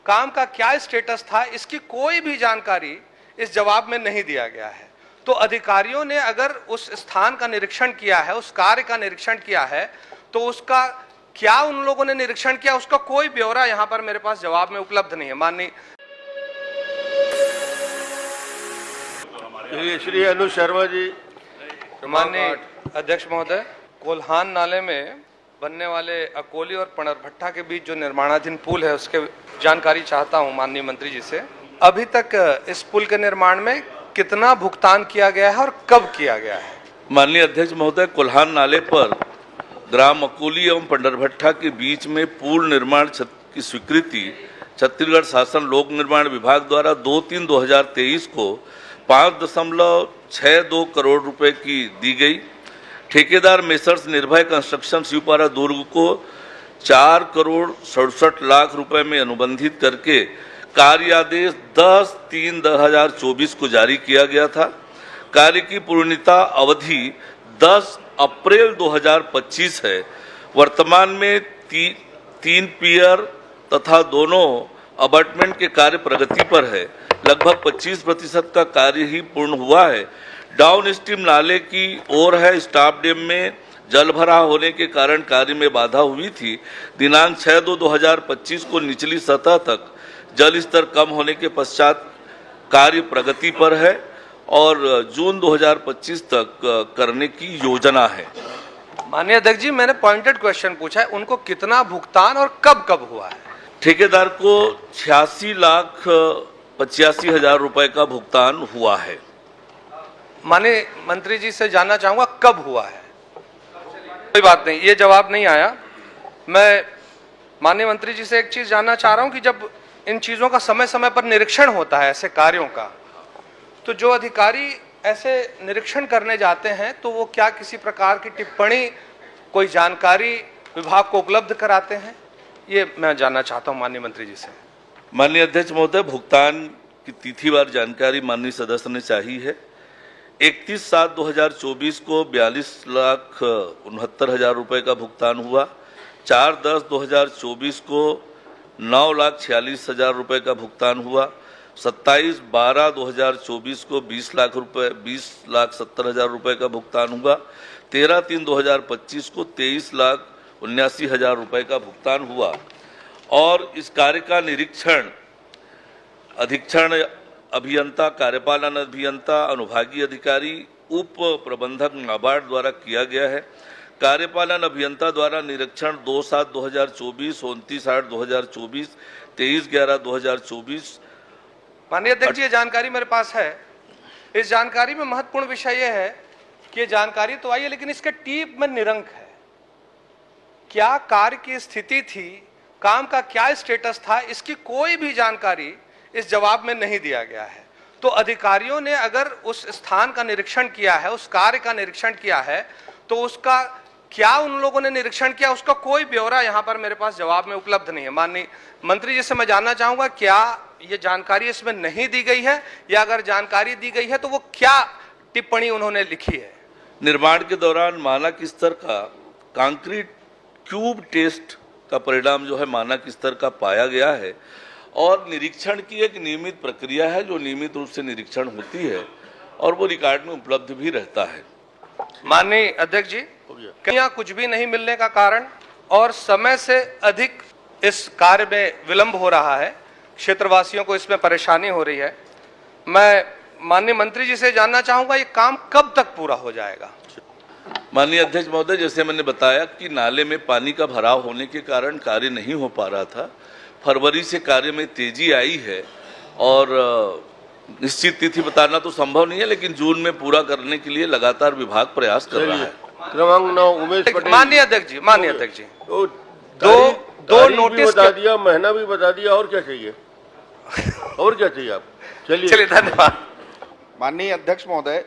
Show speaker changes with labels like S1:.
S1: काम का क्या स्टेटस था, इसकी कोई भी जानकारी इस जवाब में नहीं दिया गया है। तो अधिकारियों ने अगर उस स्थान का निरीक्षण किया है, उस कार्य का निरीक्षण किया है, तो उसका क्या उन लोगों ने निरीक्षण किया, उसका कोई ब्यौरा यहां पर मेरे पास जवाब में उपलब्ध नहीं है। माननीय
S2: श्री अनुज शर्मा जी।
S1: माननीय अध्यक्ष महोदय, कोल्हान नाले में बनने वाले अकोली और पणरभट्टा के बीच जो निर्माणाधीन पुल है, उसके जानकारी चाहता हूं माननीय मंत्री जी से। अभी तक इस पुल के निर्माण में कितना भुगतान किया गया है और कब किया गया है?
S3: माननीय अध्यक्ष महोदय, कोल्हान नाले पर ग्राम अकोली एवं पंडरभट्टा के बीच में पुल निर्माण की स्वीकृति छत्तीसगढ़ शासन लोक निर्माण विभाग द्वारा 2/3/2023 को 5.62 करोड़ रुपए की दी गई। ठेकेदार मेसर्स निर्भय कंस्ट्रक्शन शिवपारा दुर्ग को 4,67,00,000 रुपए में अनुबंधित करके कार्यादेश 10/3/2024 को जारी किया गया था। कार्य की पूर्णता अवधि 10 अप्रैल 2025 है। वर्तमान में 3 पियर तथा दोनों अबटमेंट के कार्य प्रगति पर है। लगभग 25% का कार्य ही पूर्ण हुआ है। डाउन स्ट्रीम नाले की ओर है स्टाफ डैम में जल भराव होने के कारण कार्य में बाधा हुई थी। दिनांक 6/2/2025 को निचली सतह तक जल स्तर कम होने के पश्चात कार्य प्रगति पर है और जून 2025 तक करने की योजना है।
S1: माननीय अध्यक्ष जी, मैंने पॉइंटेड क्वेश्चन पूछा है, उनको कितना भुगतान और कब कब हुआ है?
S3: ठेकेदार को 86,85,000 रुपए का भुगतान हुआ है।
S1: माननीय मंत्री जी से जानना चाहूंगा कब हुआ है? कोई बात नहीं, ये जवाब नहीं आया। मैं माननीय मंत्री जी से एक चीज जानना चाह रहा हूं कि जब इन चीजों का समय समय पर निरीक्षण होता है ऐसे कार्यों का, तो जो अधिकारी ऐसे निरीक्षण करने जाते हैं तो वो क्या किसी प्रकार की टिप्पणी, कोई जानकारी विभाग को उपलब्ध कराते हैं? ये मैं जानना चाहता हूं माननीय मंत्री जी से।
S3: माननीय अध्यक्ष महोदय, भुगतान की तिथिवार जानकारी माननीय सदस्य ने चाहिए है। 31/7/2024 को 42,69,000 रुपए का भुगतान हुआ। 4/10/2024 को 9,46,000 रुपए का भुगतान हुआ। 27/12/2024 को 20,70,000 रुपए का भुगतान हुआ। 13/3/2025 को 23,79,000 रुपए का भुगतान हुआ। और इस कार्य का निरीक्षण अधीक्षण अभियंता, कार्यपालन अभियंता, अनुभागीय अधिकारी, उप प्रबंधक नाबार्ड द्वारा किया गया है। कार्यपालन अभियंता द्वारा निरीक्षण 2/7/2024, 29/8/2024, 23/11/2024।
S1: माननीय अध्यक्ष जी, ये जानकारी मेरे पास है। इस जानकारी में महत्वपूर्ण विषय यह है कि जानकारी तो आई है लेकिन इसके टीप में निरंक है। क्या कार्य की स्थिति थी, काम का क्या स्टेटस था, इसकी कोई भी जानकारी इस जवाब में नहीं दिया गया है। तो अधिकारियों ने अगर उस स्थान का निरीक्षण किया है, उस कार्य का निरीक्षण किया है, तो उसका क्या उन लोगों ने निरीक्षण किया, उसका कोई ब्यौरा यहां पर मेरे पास जवाब में उपलब्ध नहीं है। माननीय मंत्री जी से मैं जानना चाहूंगा, क्या ये जानकारी इसमें नहीं दी गई है, या अगर जानकारी दी गई है तो वो क्या टिप्पणी उन्होंने लिखी है?
S3: निर्माण के दौरान मानक स्तर का कंक्रीट क्यूब टेस्ट का परिणाम जो है मानक स्तर का पाया गया है और निरीक्षण की एक नियमित प्रक्रिया है जो नियमित रूप से निरीक्षण होती है और वो रिकॉर्ड में उपलब्ध भी रहता है।
S1: माननीय अध्यक्ष जी, यहाँ कुछ भी नहीं मिलने का कारण और समय से अधिक इस कार्य में विलंब हो रहा है, क्षेत्रवासियों को इसमें परेशानी हो रही है। मैं माननीय मंत्री जी से जानना चाहूंगा, ये काम कब तक पूरा हो जाएगा?
S3: माननीय अध्यक्ष महोदय, जैसे मैंने बताया कि नाले में पानी का भराव होने के कारण कार्य नहीं हो पा रहा था। फरवरी से कार्य में तेजी आई है और निश्चित तिथि बताना तो संभव नहीं है, लेकिन जून में पूरा करने के लिए लगातार विभाग प्रयास कर रहा है।
S2: क्रमांक 9 उमेश पटेल।
S1: माननीय अध्यक्ष जी, माननीय अध्यक्ष जी,
S2: तो
S1: दो नोटिस
S2: बता दिया, महीना भी बता दिया, और क्या चाहिए? और क्या चाहिए आप? चलिए
S1: धन्यवाद।
S4: माननीय अध्यक्ष महोदय,